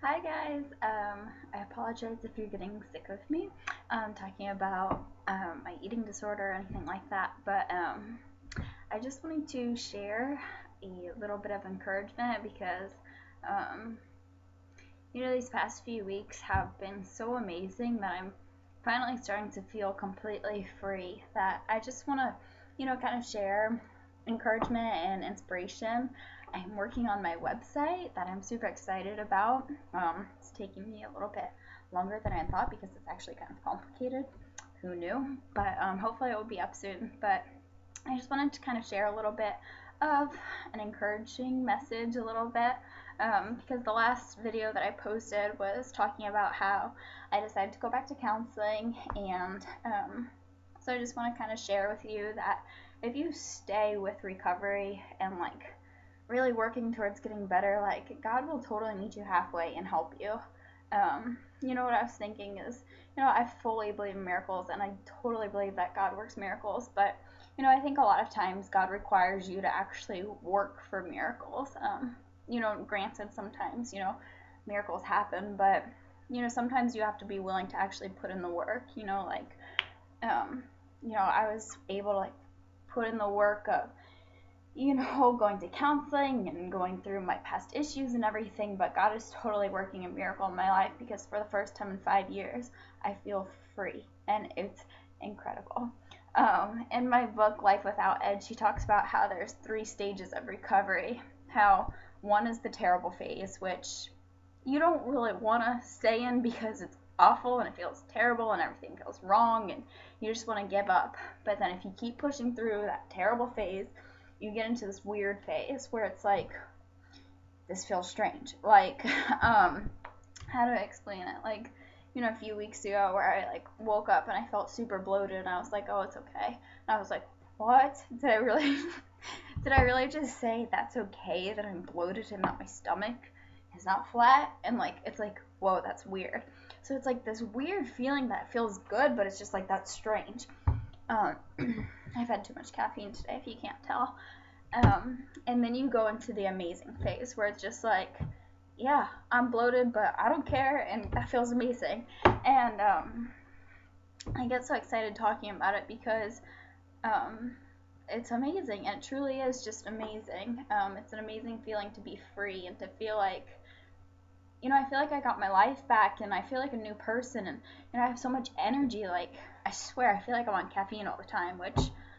Hi guys, I apologize if you're getting sick of me talking about my eating disorder or anything like that, but I just wanted to share a little bit of encouragement because um, these past few weeks have been so amazing that I'm finally starting to feel completely free. That I just want to, kind of share encouragement and inspiration. I'm working on my website that I'm super excited about. It's taking me a little bit longer than I thought because it's actually kind of complicated. Who knew? But hopefully it will be up soon. But I just wanted to kind of share a little bit of an encouraging message, a little bit, because the last video that I posted was talking about how I decided to go back to counseling, and so I just want to kind of share with you that if you stay with recovery and like really working towards getting better, like God will totally meet you halfway and help you. What I was thinking is, I fully believe in miracles and I totally believe that God works miracles, but I think a lot of times God requires you to actually work for miracles. Granted, sometimes, miracles happen, but, sometimes you have to be willing to actually put in the work, um, I was able to, like, put in the work of, going to counseling and going through my past issues and everything, but God is totally working a miracle in my life because for the first time in 5 years, I feel free, and it's incredible. In my book, Life Without Edge, she talks about how there's 3 stages of recovery. How one is the terrible phase, which you don't really want to stay in because it's awful and it feels terrible and everything feels wrong and you just want to give up. But then if you keep pushing through that terrible phase, you get into this weird phase where it's like, this feels strange. Like, how do I explain it? Like, a few weeks ago where I like woke up and I felt super bloated and I was like, oh, it's okay. And I was like, what? Did I really did I really just say that's okay that I'm bloated and that my stomach is not flat? And like it's like, whoa, that's weird. So it's like this weird feeling that feels good, but it's just like that's strange. Um, I've had too much caffeine today, if you can't tell. And then you go into the amazing phase where it's just like, yeah, I'm bloated, but I don't care, and that feels amazing. And I get so excited talking about it because it's amazing. It truly is just amazing. It's an amazing feeling to be free and to feel like, I feel like I got my life back and I feel like a new person, and I have so much energy. Like, I swear, I feel like I'm on caffeine all the time, which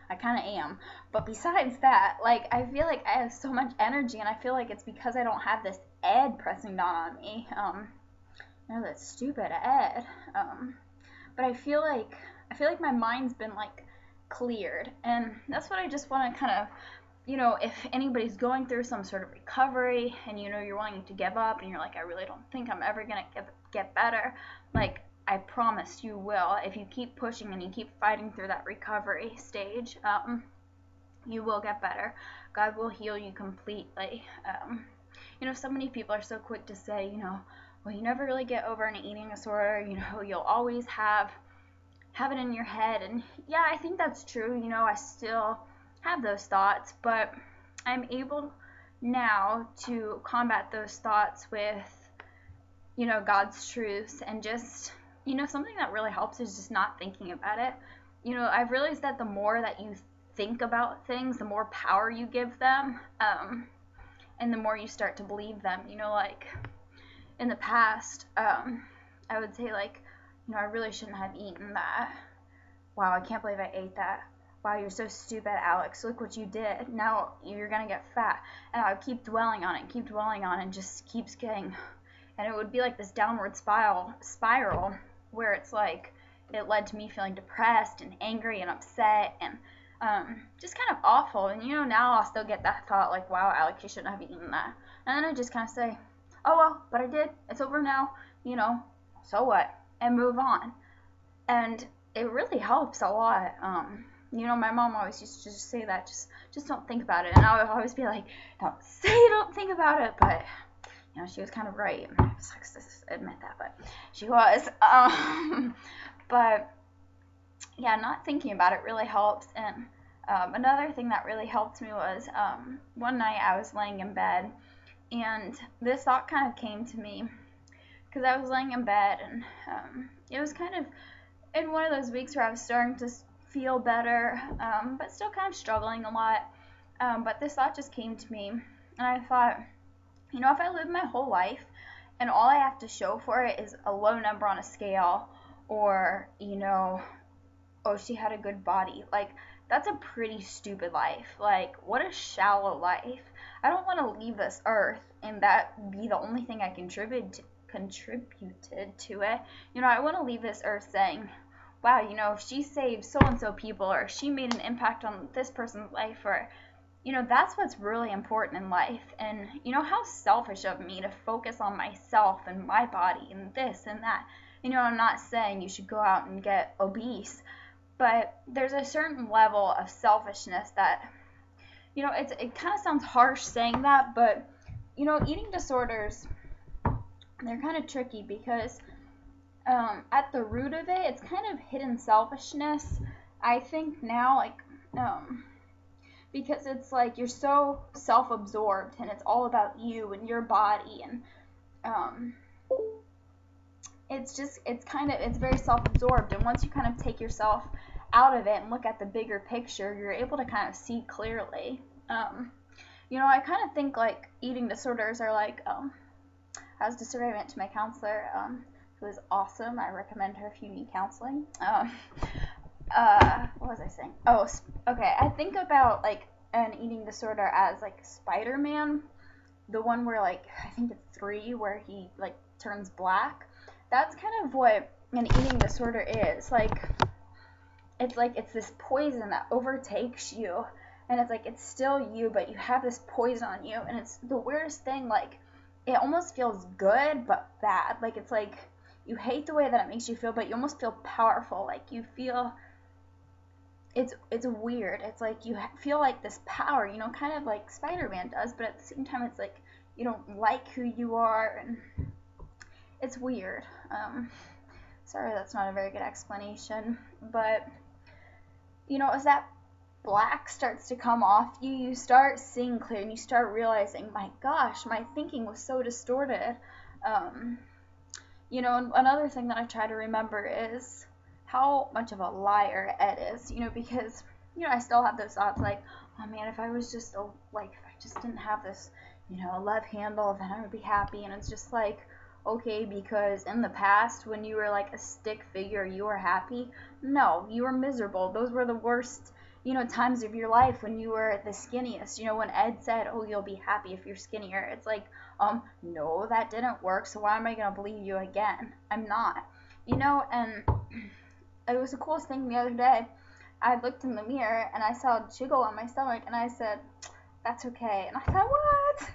I kind of am. But besides that, like, I feel like I have so much energy, and I feel like it's because I don't have this ed pressing down on me. That stupid ed. But I feel like my mind's been like cleared, and that's what I just want to kind of, if anybody's going through some sort of recovery and you're wanting to give up and you're like, I really don't think I'm ever gonna get better, like, I promise you will. If you keep pushing and you keep fighting through that recovery stage, you will get better. God will heal you completely. So many people are so quick to say, well, you never really get over an eating disorder. You'll always have it in your head. And yeah, I think that's true. I still have those thoughts, but I'm able now to combat those thoughts with, God's truths, and just, something that really helps is just not thinking about it. I've realized that the more that you think about things, the more power you give them, and the more you start to believe them. Like in the past, I would say, like, I really shouldn't have eaten that. Wow, I can't believe I ate that. Wow, you're so stupid, Alex. Look what you did. Now you're gonna get fat. And I would keep dwelling on it, and just keeps getting, and it would be like this downward spiral where it's like it led to me feeling depressed and angry and upset and just kind of awful. And now I'll still get that thought like, wow, Alex, you shouldn't have eaten that. And then I just kind of say, oh well, but I did. It's over now. So what? And move on. And it really helps a lot. My mom always used to just say that, just don't think about it. And I would always be like, don't think about it. But she was kind of right. It sucks to admit that, but she was. But yeah, not thinking about it really helps. And another thing that really helped me was one night I was laying in bed, and this thought kind of came to me. because I was laying in bed, and it was kind of in one of those weeks where I was starting to feel better, but still kind of struggling a lot. But this thought just came to me, and I thought, if I live my whole life and all I have to show for it is a low number on a scale, or, oh, she had a good body, like, that's a pretty stupid life. Like, what a shallow life. I don't want to leave this earth and that be the only thing I contributed to it. I want to leave this earth saying, wow, she saved so-and-so people, or she made an impact on this person's life, or, that's what's really important in life. And, how selfish of me to focus on myself and my body and this and that. I'm not saying you should go out and get obese, but there's a certain level of selfishness that, it kind of sounds harsh saying that, but, eating disorders, they're kind of tricky because at the root of it, it's kind of hidden selfishness, I think now, like, because it's like you're so self-absorbed and it's all about you and your body, and it's very self-absorbed, and once you kind of take yourself out of it and look at the bigger picture, you're able to kind of see clearly. I kind of think like eating disorders are like, I was just went to my counselor, who is awesome. I recommend her if you need counseling. What was I saying? Oh, okay. I think about like an eating disorder as like Spider-Man, the one where like I think it's 3 where he like turns black. That's kind of what an eating disorder is. It's this poison that overtakes you, and it's like it's still you, but you have this poison on you, and it's the weirdest thing. Like, it almost feels good but bad. Like, it's like you hate the way that it makes you feel, but you almost feel powerful. Like, you feel it's weird. It's like you feel like this power, kind of like Spider-Man does, but at the same time it's like you don't like who you are, and it's weird. Sorry, that's not a very good explanation, but as that black starts to come off you, you start seeing clear, and you start realizing, my gosh, my thinking was so distorted. Another thing that I try to remember is how much of a liar Ed is, because, I still have those thoughts like, oh man, if I was just, if I just didn't have this, love handle, then I would be happy. And it's just like, okay, because in the past, when you were like a stick figure, you were happy. No, you were miserable. Those were the worst, times of your life, when you were the skinniest. When Ed said, oh, you'll be happy if you're skinnier. It's like, no, that didn't work, so why am I going to believe you again? I'm not. And it was the coolest thing the other day. I looked in the mirror, and I saw a jiggle on my stomach, and I said, that's okay. And I thought, what?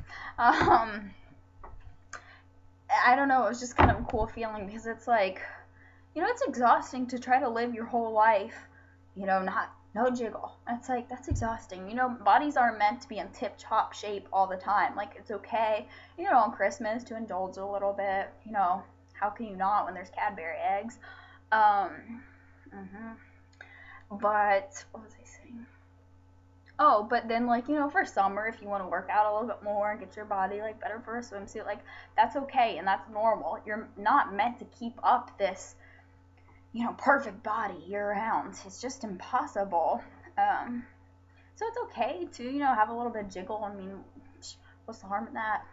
I don't know, it was just kind of a cool feeling, because it's like, it's exhausting to try to live your whole life, no jiggle. It's like, that's exhausting. Bodies aren't meant to be in tip-top shape all the time. Like, it's okay, on Christmas to indulge a little bit. How can you not when there's Cadbury eggs? But, what was I saying? Oh, but then, like, for summer, if you want to work out a little bit more and get your body, like, better for a swimsuit, like, that's okay, and that's normal. You're not meant to keep up this, perfect body year-round. It's just impossible. So it's okay to, have a little bit of jiggle. I mean, what's the harm in that?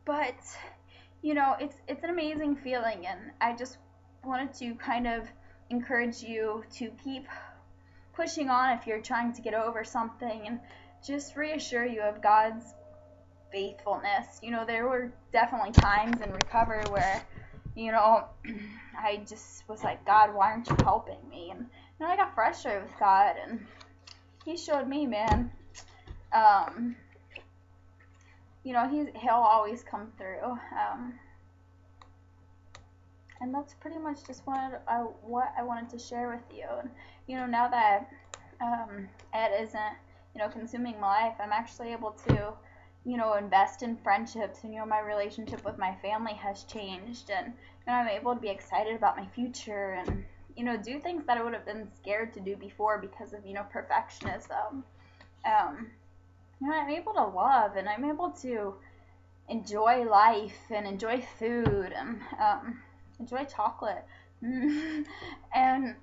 But, it's an amazing feeling, and I just wanted to kind of encourage you to keep pushing on if you're trying to get over something, and just reassure you of God's faithfulness. There were definitely times in recovery where, I just was like, God, why aren't you helping me? And I got frustrated with God, and he showed me, man, he'll always come through. And that's pretty much just what I wanted to share with you. And, now that Ed isn't, consuming my life, I'm actually able to, invest in friendships. And, my relationship with my family has changed. And I'm able to be excited about my future and, do things that I would have been scared to do before because of, perfectionism. I'm able to love, and I'm able to enjoy life and enjoy food and enjoy chocolate. And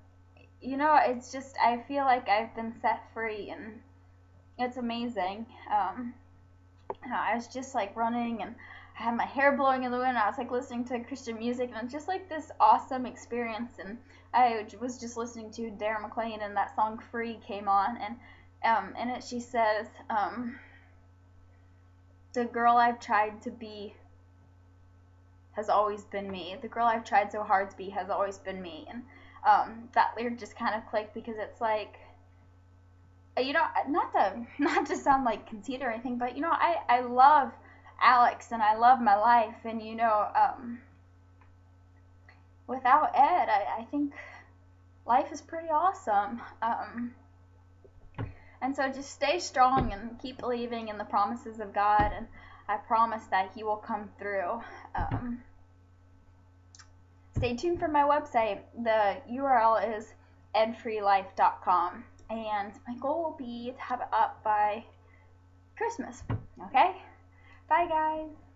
you know, it's just, I feel like I've been set free, and it's amazing. I was just like running, and I had my hair blowing in the wind. I was like listening to Christian music, and it's just like this awesome experience. And I was just listening to Darren McLean, and that song "Free" came on, and in it she says, "The girl I've tried to be has always been me. The girl I've tried so hard to be has always been me." And that lyric just kind of clicked, because it's like, you know, not to sound like conceited or anything, but you know, I love Alex, and I love my life, and you know, without Ed, I think life is pretty awesome. And so just stay strong and keep believing in the promises of God, and I promise that He will come through. Stay tuned for my website. The URL is edfreelife.com, and my goal will be to have it up by Christmas. Okay? Bye, guys.